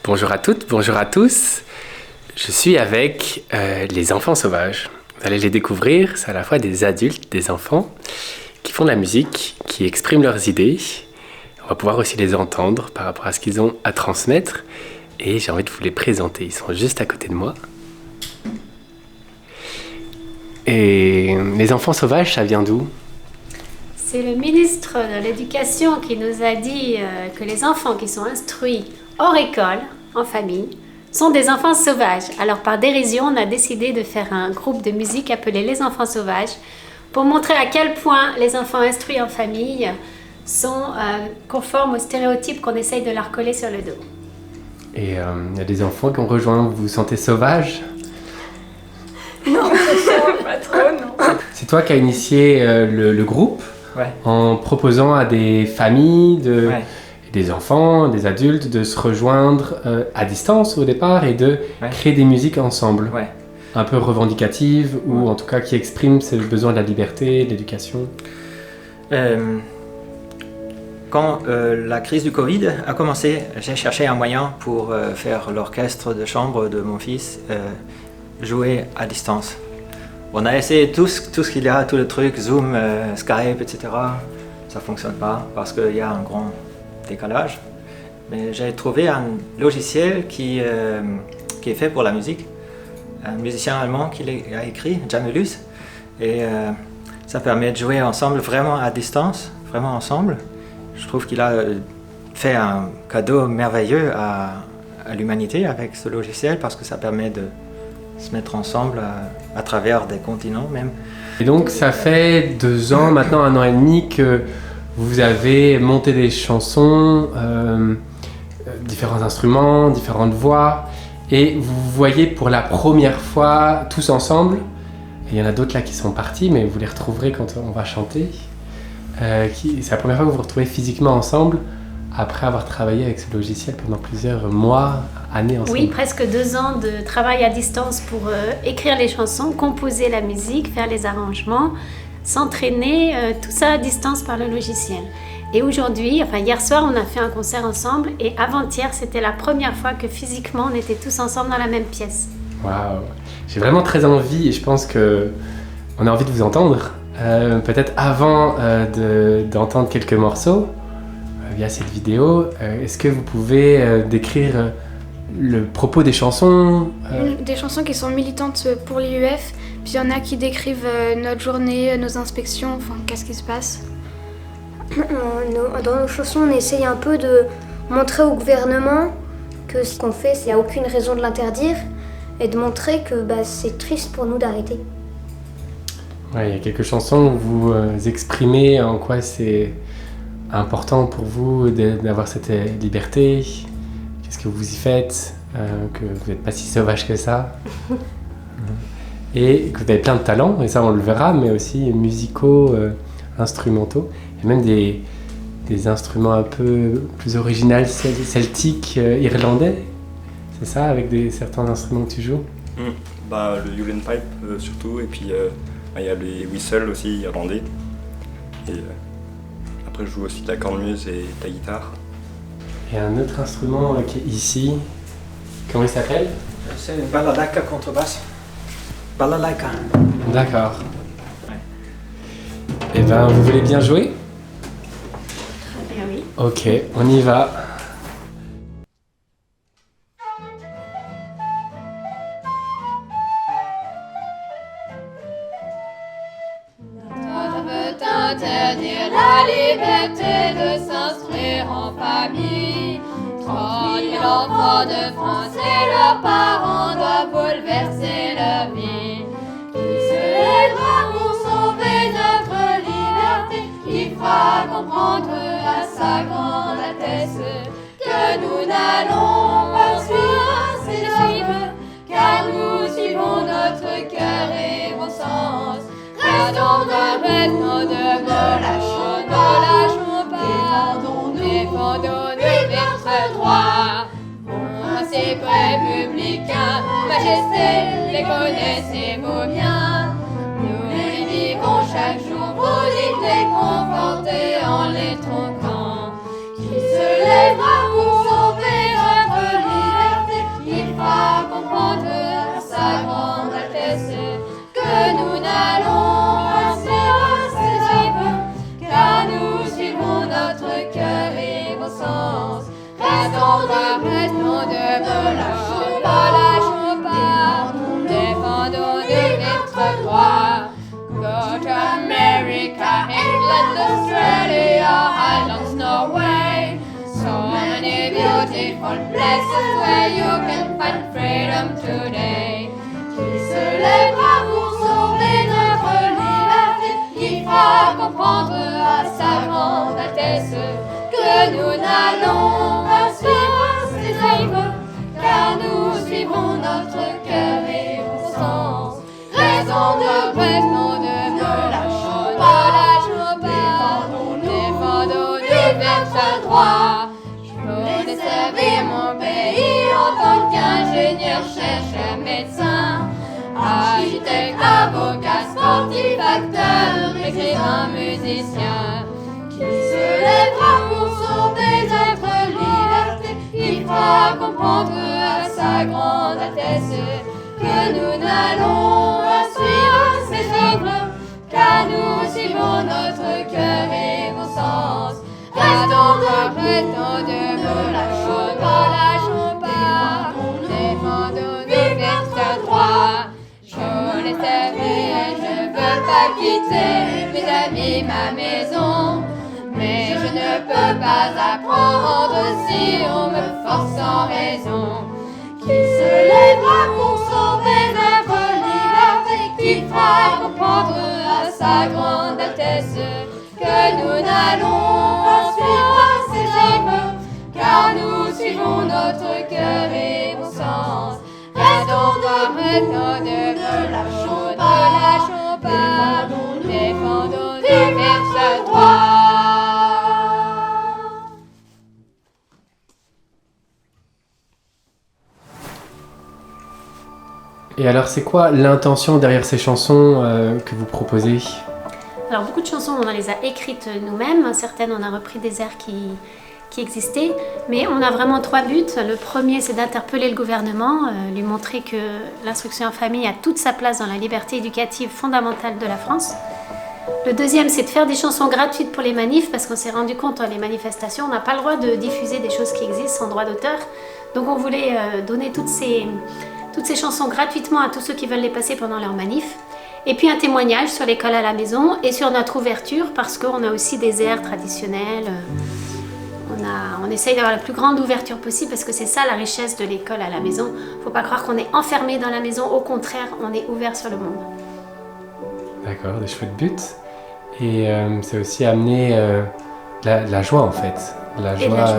Bonjour à toutes, bonjour à tous. Je suis avec les enfants sauvages. Vous allez les découvrir, c'est à la fois des adultes, des enfants qui font de la musique, qui expriment leurs idées. On va pouvoir aussi les entendre par rapport à ce qu'ils ont à transmettre. Et j'ai envie de vous les présenter. Ils sont juste à côté de moi. Et les enfants sauvages, ça vient d'où ? C'est le ministre de l'Éducation qui nous a dit que les enfants qui sont instruits hors école, en famille, sont des enfants sauvages. Alors par dérision, on a décidé de faire un groupe de musique appelé les enfants sauvages pour montrer à quel point les enfants instruits en famille sont conformes aux stéréotypes qu'on essaye de leur coller sur le dos. Et il y a des enfants qui ont rejoint, vous vous sentez sauvage ? Non, pas trop, non. C'est toi qui as initié le groupe ? Ouais. En proposant à des familles, Ouais. des enfants, des adultes de se rejoindre à distance au départ et de créer des musiques ensemble. Ouais. Un peu revendicatives ou en tout cas qui expriment ce besoin de la liberté, de l'éducation. Quand la crise du Covid a commencé, j'ai cherché un moyen pour faire l'orchestre de chambre de mon fils jouer à distance. On a essayé tout ce qu'il y a, tout le truc, Zoom, Skype, etc. Ça ne fonctionne pas parce qu'il y a un grand décalage. Mais j'ai trouvé un logiciel qui est fait pour la musique. Un musicien allemand qui l'a écrit, Jamulus. Et ça permet de jouer ensemble, vraiment à distance, vraiment ensemble. Je trouve qu'il a fait un cadeau merveilleux à l'humanité avec ce logiciel parce que ça permet de se mettre ensemble à travers des continents même. Et donc ça fait 2 ans, maintenant 1 an et demi que vous avez monté des chansons, différents instruments, différentes voix, et vous voyez pour la première fois tous ensemble, et il y en a d'autres là qui sont partis, mais vous les retrouverez quand on va chanter. C'est la première fois que vous vous retrouvez physiquement ensemble après avoir travaillé avec ce logiciel pendant plusieurs mois, années ensemble. Oui, presque 2 ans de travail à distance pour écrire les chansons, composer la musique, faire les arrangements, s'entraîner, tout ça à distance par le logiciel. Et aujourd'hui, hier soir, on a fait un concert ensemble et avant-hier, c'était la première fois que physiquement, on était tous ensemble dans la même pièce. Waouh, j'ai vraiment très envie et je pense qu'on a envie de vous entendre. Peut-être avant d'entendre quelques morceaux via cette vidéo, est-ce que vous pouvez décrire le propos des chansons Des chansons qui sont militantes pour l'IUF, puis il y en a qui décrivent notre journée, nos inspections, enfin qu'est-ce qui se passe. Dans nos chansons, on essaye un peu de montrer au gouvernement que ce qu'on fait, il n'y a aucune raison de l'interdire et de montrer que c'est triste pour nous d'arrêter. Ouais, il y a quelques chansons où vous exprimez en quoi c'est important pour vous d'avoir cette liberté. Qu'est-ce que vous y faites, que vous n'êtes pas si sauvage que ça. Et que vous avez plein de talents, et ça on le verra, mais aussi musicaux, instrumentaux. Et même des instruments un peu plus originaux, celtiques, irlandais. C'est ça, avec certains instruments que tu joues Le Yule Pipe surtout, et puis il y a les whistles aussi irlandais. Et après je joue aussi de la cornemuse et de la guitare. Et un autre instrument qui est ici, comment il s'appelle ? C'est une balalaika contrebasse. Balalaika. D'accord. Ouais. Et vous voulez bien jouer ? Très bien, oui. Ok, on y va. Interdire la liberté de s'instruire en famille. 30 000 enfants de France et leurs parents doivent bouleverser leur vie. Qui se lèvera pour sauver notre liberté, qui fera comprendre à sa grande Altesse que nous n'allons pas suivre ses dogmes, car nous suivons notre cœur et bon sens. Restons maintenant de ne lâchons pas, défendons notre droit. Principe républicain, majesté, les connaissez-vous bien. Nous les vivons chaque jour, vous dites les conforter en les tronquant. Qui se lèvera pour sauver notre liberté? comprendre à sa grande Altesse que nous n'allons suivre ses rêves, car nous suivons notre cœur et vos sens. Restons debout, lâchons pas, défendons de notre droit. Go to America, England, Australia, Highlands, Norway. So many beautiful places where you can find freedom today. Qui se lèvera pour sauver notre liberté, qui fera comprendre à sa grande Altesse que nous n'allons pas suivre ses rêves, car nous suivons notre cœur et nos sens. Raison de lâchons pas, défendons divers droits. Je veux desservir mon pays en tant qu'ingénieur, chercheur, médecin, architecte, avocat, sportif, acteur, écrivain, musicien. Qui se lèvera pour sauver notre liberté, qui fera comprendre à sa grande Altesse que nous n'allons pas suivre ses rêves, car nous suivons notre cœur et nos sens. Restons debout, lâchons pas, défendons divers droits. Je l'ai servi et je veux pas quitter mes amis, ma maison. Mais je ne peux pas apprendre si on me force sans raison. Qui se lèvera pour sauver notre liberté, qui fera comprendre à sa grande Altesse que nous n'allons pas suivre ses rêves, car nous suivons notre cœur et nos sens. Restons debout, lâchons pas, défendons divers droits. Et alors, c'est quoi l'intention derrière ces chansons que vous proposez ? Alors beaucoup de chansons, on les a écrites nous-mêmes. Certaines, on a repris des airs qui existaient. Mais on a vraiment 3 buts. Le premier, c'est d'interpeller le gouvernement, lui montrer que l'instruction en famille a toute sa place dans la liberté éducative fondamentale de la France. Le deuxième, c'est de faire des chansons gratuites pour les manifs, parce qu'on s'est rendu compte dans les manifestations, on n'a pas le droit de diffuser des choses qui existent sans droit d'auteur. Donc on voulait donner toutes ces chansons gratuitement à tous ceux qui veulent les passer pendant leur manif. Et puis un témoignage sur l'école à la maison et sur notre ouverture, parce qu'on a aussi des airs traditionnels. On essaye d'avoir la plus grande ouverture possible, parce que c'est ça la richesse de l'école à la maison. Faut pas croire qu'on est enfermé dans la maison, au contraire, on est ouvert sur le monde. D'accord, des chouettes buts. Et c'est aussi amener la joie en fait. La joie.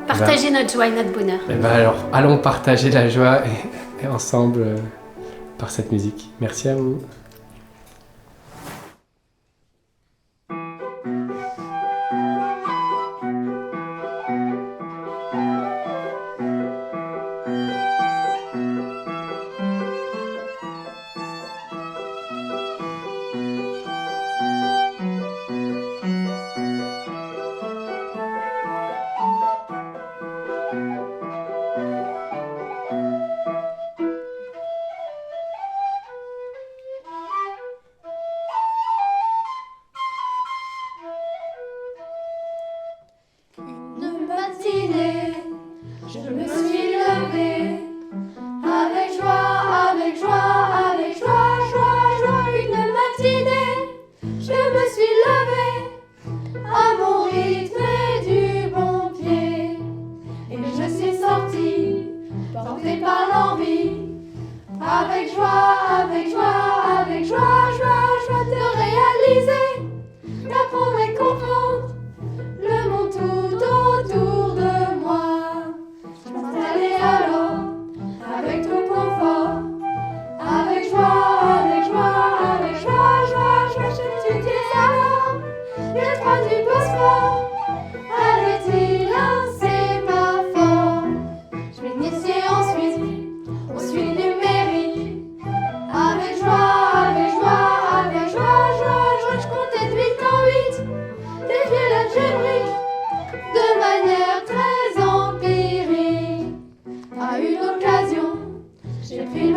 Partager notre joie et notre bonheur. Et ben alors, allons partager la joie et ensemble par cette musique. Merci à vous. J'ai vu